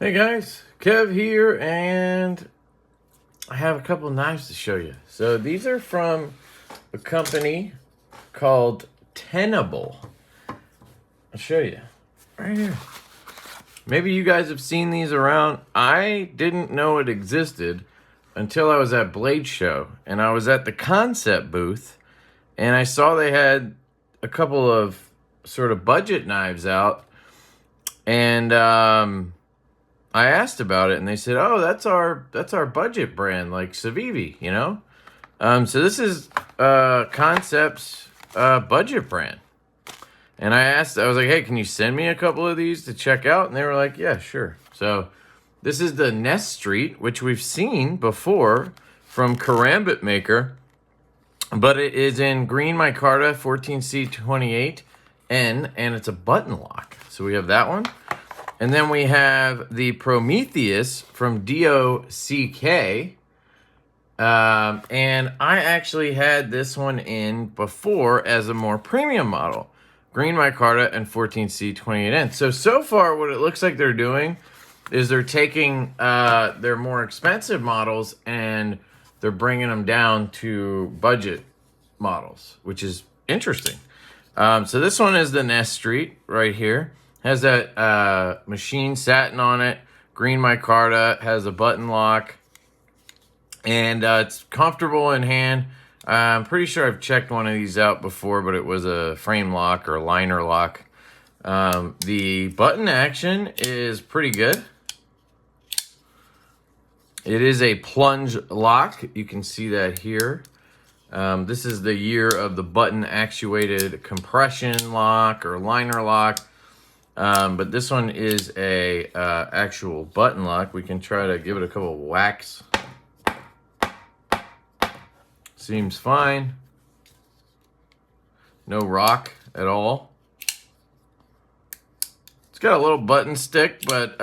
Hey guys, Kev here, and I have a couple of knives to show you. So these are from a company called Tenable. I'll show you right here. Maybe you guys have seen these around. I didn't know it existed until I was at Blade Show, and I was at the Kansept booth, and I saw they had a couple of sort of budget knives out, and I asked about it, and they said, "Oh, that's our budget brand, like Civivi, you know." So this is Kansept's budget brand, and I was like, "Hey, can you send me a couple of these to check out?" And they were like, "Yeah, sure." So this is the Nest Street, which we've seen before from Karambit Maker, but it is in green micarta 14C28N, and it's a button lock. So we have that one. And then we have the Prometheus from Divo. And I actually had this one in before as a more premium model. Green micarta and 14C28N. So far what it looks like they're doing is they're taking their more expensive models and they're bringing them down to budget models, which is interesting. So this one is the Nest Street right here. Has that machine satin on it, green micarta, has a button lock, and it's comfortable in hand. I'm pretty sure I've checked one of these out before, but it was a frame lock or a liner lock. The button action is pretty good. It is a plunge lock. You can see that here. This is the year of the button actuated compression lock or liner lock. But this one is a actual button lock. We can try to give it a couple of whacks. Seems fine. No rock at all. It's got a little button stick, but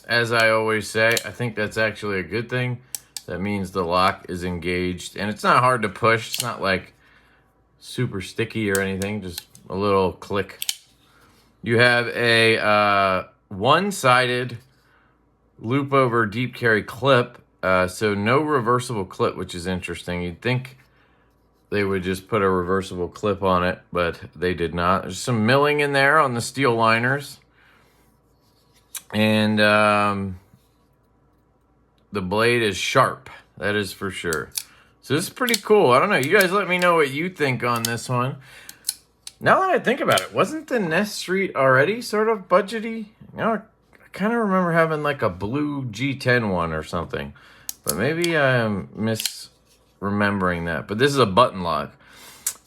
as I always say, I think that's actually a good thing. That means the lock is engaged, and it's not hard to push. It's not like super sticky or anything, just a little click. You have a one-sided loop over deep carry clip, so no reversible clip, which is interesting. You'd think they would just put a reversible clip on it, but they did not. There's some milling in there on the steel liners, and the blade is sharp, that is for sure. So this is pretty cool. I don't know, you guys let me know what you think on this one. Now that I think about it, wasn't the Nest Street already sort of budgety? You know, I kind of remember having like a blue G10 one or something. But maybe I'm misremembering that. But this is a button lock.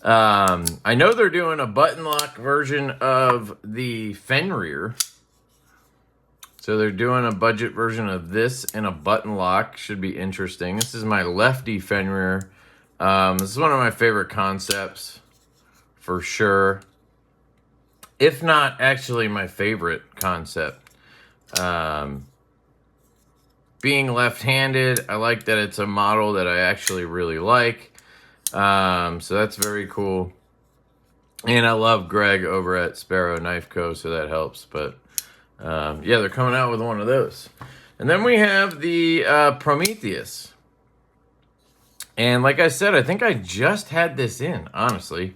I know they're doing a button lock version of the Fenrir. So they're doing a budget version of this and a button lock. Should be interesting. This is my lefty Fenrir. This is one of my favorite concepts. For sure, if not actually my favorite concept. Being left-handed, I like that it's a model that I actually really like. So that's very cool. And I love Greg over at Sparrow Knife Co., so that helps. But yeah, they're coming out with one of those. And then we have the Prometheus. And like I said, I think I just had this in, honestly.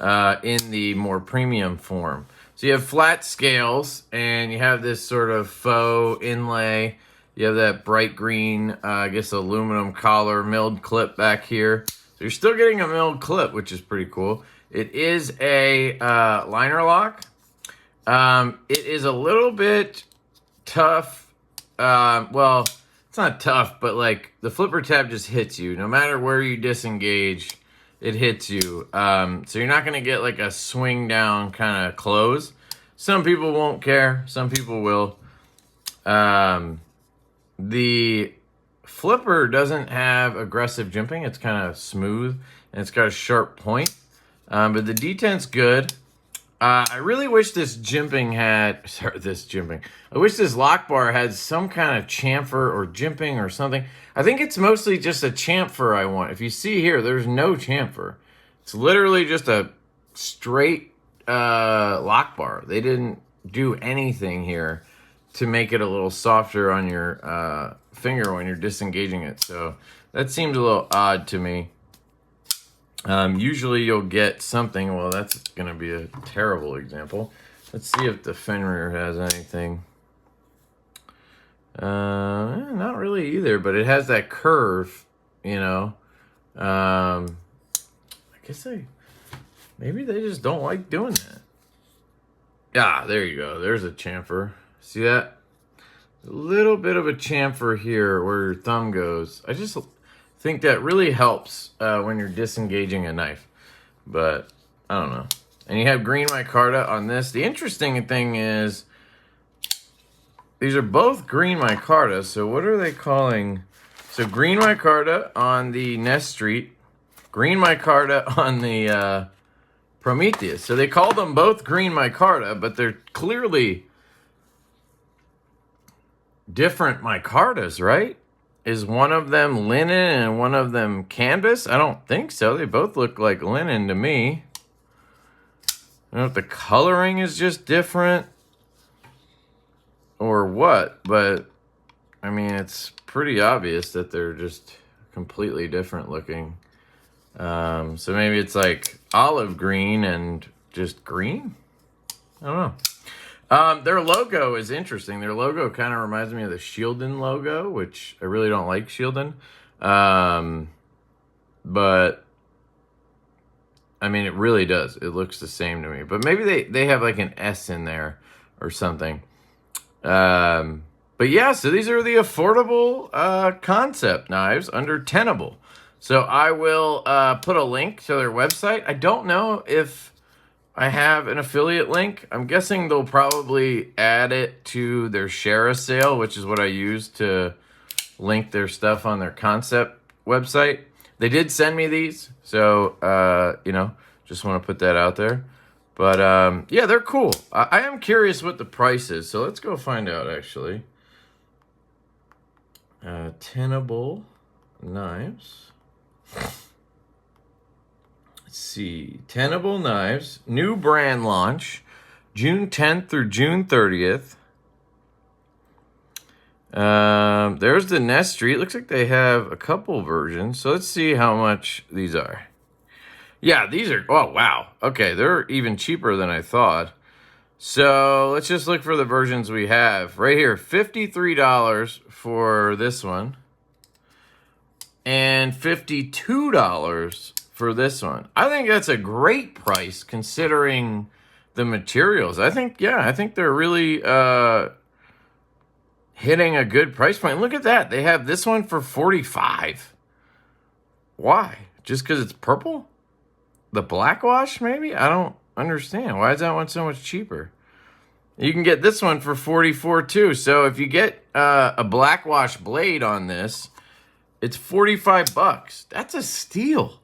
In the more premium form. So you have flat scales, and you have this sort of faux inlay. You have that bright green, I guess, aluminum collar milled clip back here. So you're still getting a milled clip, which is pretty cool. It is a liner lock. It is a little bit tough. Well, it's not tough, but like the flipper tab just hits you. No matter where you disengage, it hits you. So you're not going to get like a swing down kind of close. Some people won't care. Some people will. The flipper doesn't have aggressive jimping. It's kind of smooth and it's got a sharp point. But the detent's good. I really wish this jimping had, I wish this lock bar had some kind of chamfer or jimping or something. I think it's mostly just a chamfer I want. If you see here, there's no chamfer. It's literally just a straight lock bar. They didn't do anything here to make it a little softer on your finger when you're disengaging it. So that seems a little odd to me. Usually you'll get something, well, that's going to be a terrible example. Let's see if the Fenrir has anything. Not really either, but it has that curve, you know. I guess maybe they just don't like doing that. Yeah, there you go. There's a chamfer. See that? A little bit of a chamfer here where your thumb goes. I just think that really helps when you're disengaging a knife. But I don't know. And you have green micarta on this. The interesting thing is these are both green micarta. So what are they calling? So green micarta on the Nest Street, green micarta on the Prometheus. So they call them both green micarta, but they're clearly different micartas, right? Is one of them linen and one of them canvas? I don't think so. They both look like linen to me. I don't know if the coloring is just different or what, but I mean, it's pretty obvious that they're just completely different looking. So maybe it's like olive green and just green? I don't know. Their logo is interesting. Their logo kind of reminds me of the Shieldon logo, which I really don't like Shieldon. But I mean, it really does. It looks the same to me. But maybe they have like an S in there or something. But yeah, so these are the affordable Kansept knives under Tenable. So I will put a link to their website. I don't know if I have an affiliate link. I'm guessing they'll probably add it to their share a sale, which is what I use to link their stuff on their Kansept website. They did send me these, so, you know, just want to put that out there. But, yeah, they're cool. I am curious what the price is, so let's go find out, actually. Tenable knives. Let's see. Tenable knives. New brand launch. June 10th through June 30th. There's the Nest Street. Looks like they have a couple versions. So let's see how much these are. Yeah, these are... Oh, wow. Okay, they're even cheaper than I thought. So let's just look for the versions we have. Right here, $53 for this one. And $52 for this one. I think that's a great price considering the materials. I think they're really hitting a good price point. Look at that. They have this one for $45. Why? Just because it's purple? The black wash, maybe? I don't understand. Why is that one so much cheaper? You can get this one for $44 too. So if you get a black wash blade on this, it's $45. That's a steal.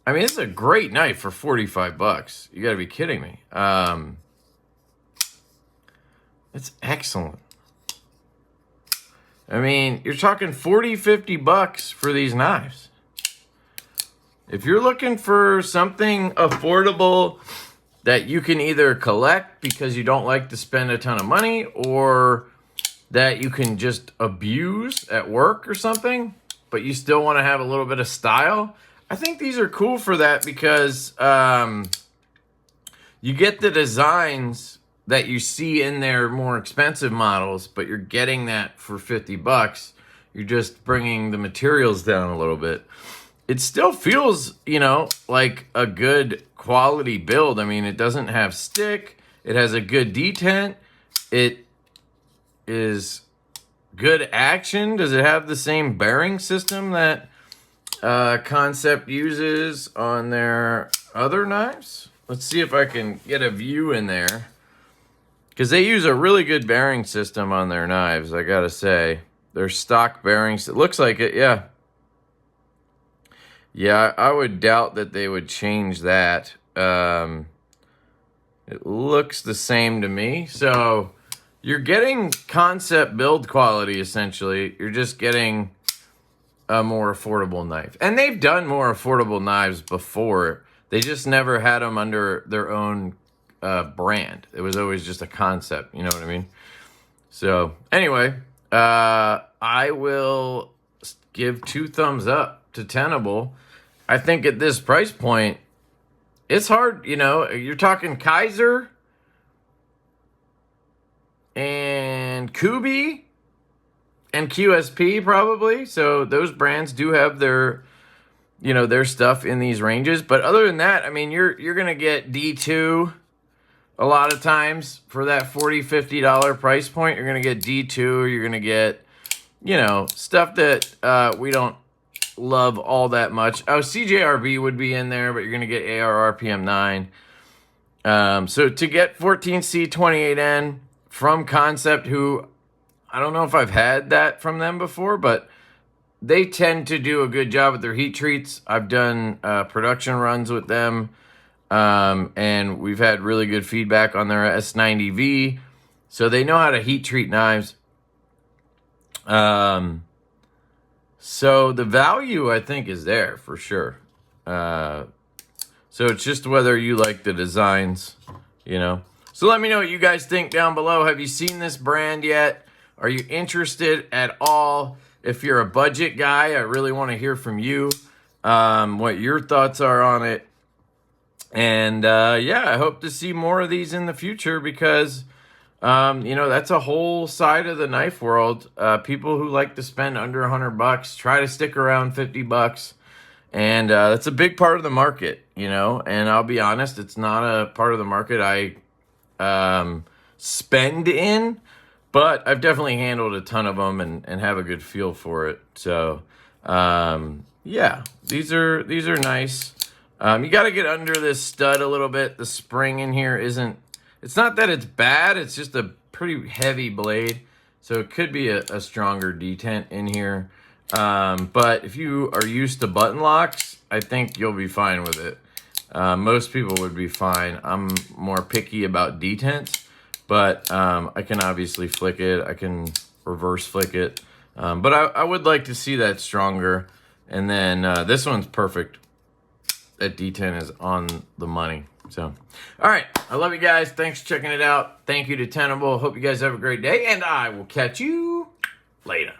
I mean, this is a great knife for $45. You got to be kidding me. It's excellent. I mean, you're talking $40-50 for these knives. If you're looking for something affordable that you can either collect because you don't like to spend a ton of money, or that you can just abuse at work or something, but you still want to have a little bit of style, I think these are cool for that because you get the designs that you see in their more expensive models, but you're getting that for $50. You're just bringing the materials down a little bit. It still feels, you know, like a good quality build. I mean, it doesn't have stick. It has a good detent. It is good action. Does it have the same bearing system that Kansept uses on their other knives? Let's see if I can get a view in there. Because they use a really good bearing system on their knives, I gotta say. Their stock bearings, it looks like it, yeah. Yeah, I would doubt that they would change that. It looks the same to me. So you're getting Kansept build quality, essentially. You're just getting a more affordable knife. And they've done more affordable knives before. They just never had them under their own brand. It was always just a concept, you know what I mean? So anyway, I will give 2 thumbs up to Tenable. I think at this price point, it's hard, you know, you're talking Kaiser and Kubi and QSP probably. So those brands do have their, you know, their stuff in these ranges. But other than that, I mean, you're going to get D2 a lot of times for that $40, $50 price point. You're going to get D2. You're going to get, you know, stuff that we don't love all that much. Oh, CJRB would be in there, but you're going to get AR RPM 9. So to get 14C28N from Kansept, who I don't know if I've had that from them before, but they tend to do a good job with their heat treats. I've done production runs with them, and we've had really good feedback on their S90V. So they know how to heat treat knives. So the value, I think, is there for sure. So it's just whether you like the designs, you know. So let me know what you guys think down below. Have you seen this brand yet? Are you interested at all? If you're a budget guy, I really want to hear from you, what your thoughts are on it. And yeah, I hope to see more of these in the future because, you know, that's a whole side of the knife world. People who like to spend under $100 try to stick around $50. And that's a big part of the market, you know. And I'll be honest, it's not a part of the market I spend in. But I've definitely handled a ton of them and have a good feel for it. So, yeah, these are nice. You got to get under this stud a little bit. The spring in here isn't, it's not that it's bad. It's just a pretty heavy blade. So it could be a stronger detent in here. But if you are used to button locks, I think you'll be fine with it. Most people would be fine. I'm more picky about detents. But I can obviously flick it. I can reverse flick it. But I would like to see that stronger. And then this one's perfect. That D10 is on the money. So, all right. I love you guys. Thanks for checking it out. Thank you to Tenable. Hope you guys have a great day. And I will catch you later.